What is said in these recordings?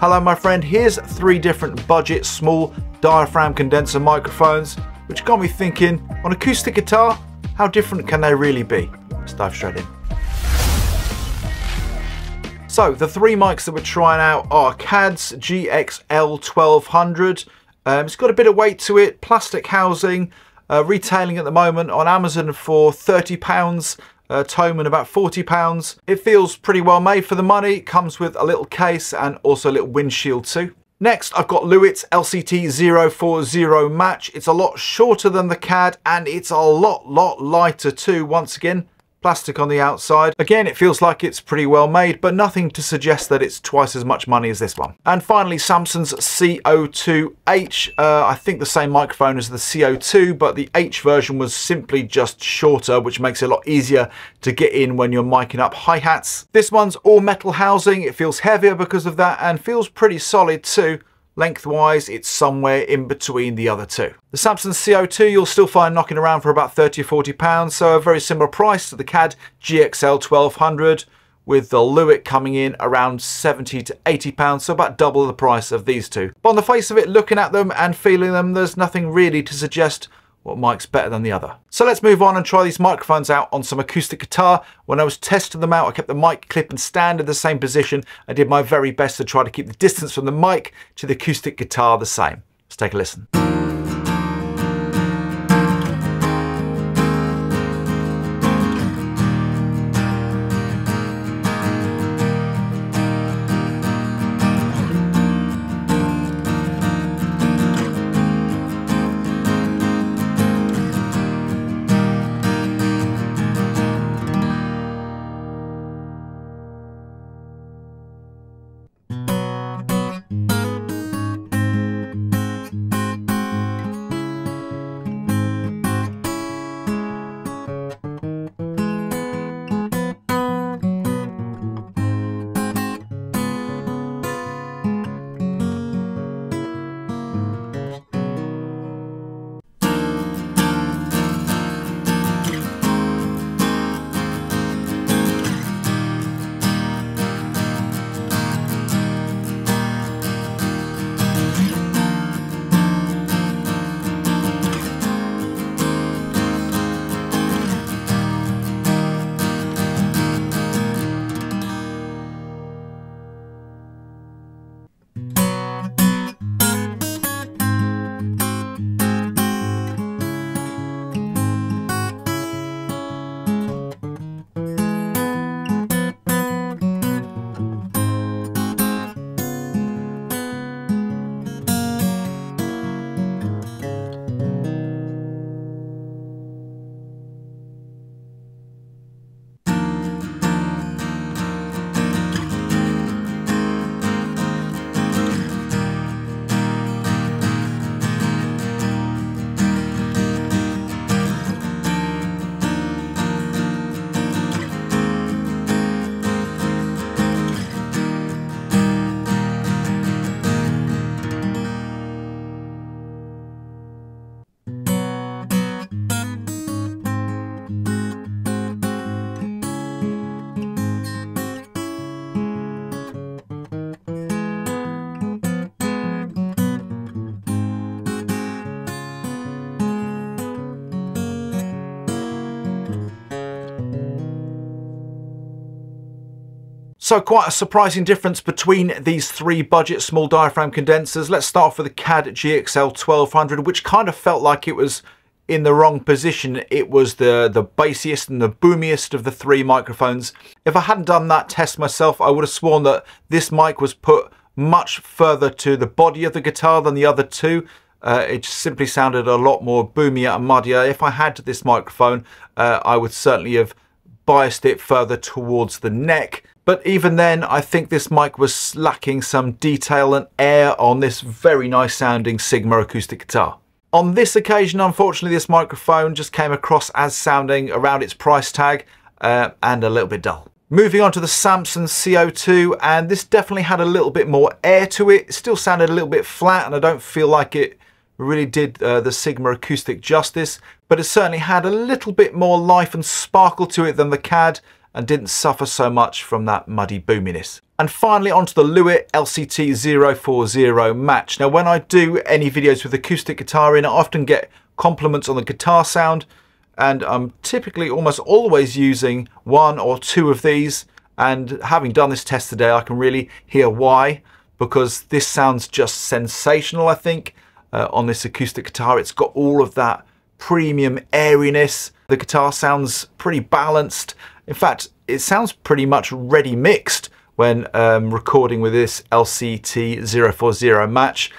Hello my friend, here's 3 different budget small diaphragm condenser microphones, which got me thinking, on acoustic guitar, how different can they really be? Let's dive straight in. So the 3 mics that we're trying out are CAD's GXL 1200. It's got a bit of weight to it, plastic housing, retailing at the moment on Amazon for £30. Thomann about £40. It feels pretty well made for the money. Comes with a little case and also a little windshield too. Next, I've got Lewitt's LCT 040 match. It's a lot shorter than the CAD and it's a lot lighter too. Once again, plastic on the outside. Again, it feels like it's pretty well made, but nothing to suggest that it's twice as much money as this one. And finally, Samson's CO2H. I think the same microphone as the CO2, but the H version was simply just shorter, which makes it a lot easier to get in when you're miking up hi-hats. This one's all metal housing. It feels heavier because of that and feels pretty solid too. Lengthwise, it's somewhere in between the other two. The Samson CO2 you'll still find knocking around for about £30 or £40, so a very similar price to the CAD GXL 1200, with the Lewitt coming in around £70 to £80, so about double the price of these two. But on the face of it, looking at them and feeling them, there's nothing really to suggest what mic's better than the other. So let's move on and try these microphones out on some acoustic guitar. When I was testing them out, I kept the mic clip and stand in the same position. I did my very best to try to keep the distance from the mic to the acoustic guitar the same. Let's take a listen. So quite a surprising difference between these 3 budget small diaphragm condensers. Let's start off with the CAD GXL 1200, which kind of felt like it was in the wrong position. It was the bassiest and the boomiest of the 3 microphones. If I hadn't done that test myself, I would have sworn that this mic was put much further to the body of the guitar than the other 2. It simply sounded a lot more boomier and muddier. If I had this microphone, I would certainly have biased it further towards the neck. But even then, I think this mic was lacking some detail and air on this very nice sounding Sigma acoustic guitar. On this occasion, unfortunately, this microphone just came across as sounding around its price tag and a little bit dull. Moving on to the Samson CO2, and this definitely had a little bit more air to it. It still sounded a little bit flat, and I don't feel like it really did the Sigma acoustic justice, but it certainly had a little bit more life and sparkle to it than the CAD, and didn't suffer so much from that muddy boominess. And finally onto the Lewitt LCT040 match. Now when I do any videos with acoustic guitar in, I often get compliments on the guitar sound, and I'm typically almost always using one or two of these, and having done this test today I can really hear why, because this sounds just sensational. I think on this acoustic guitar it's got all of that premium airiness. The guitar sounds pretty balanced. In fact, it sounds pretty much ready mixed when recording with this LCT040 match.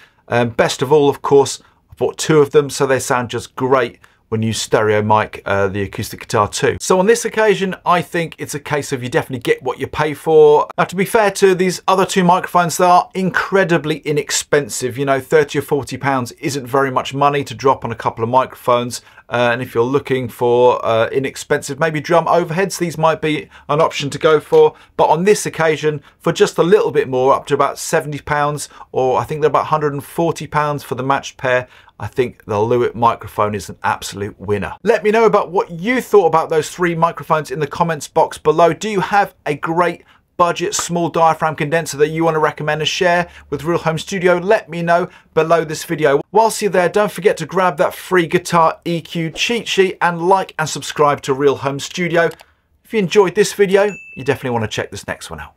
Best of all, of course, I bought two of them, so they sound just great when you stereo mic the acoustic guitar too. So on this occasion, I think it's a case of you definitely get what you pay for. Now, to be fair to these other two microphones, they are incredibly inexpensive. You know, 30 or 40 pounds isn't very much money to drop on a couple of microphones. And if you're looking for inexpensive, maybe drum overheads, these might be an option to go for. But on this occasion, for just a little bit more, up to about 70 pounds, or I think they're about 140 pounds for the matched pair, I think the Lewitt microphone is an absolute winner. Let me know about what you thought about those three microphones in the comments box below. Do you have a great budget small diaphragm condenser that you want to recommend and share with Real Home Studio? Let me know below this video. Whilst you're there, don't forget to grab that free guitar EQ cheat sheet and like and subscribe to Real Home Studio. If you enjoyed this video, you definitely want to check this next one out.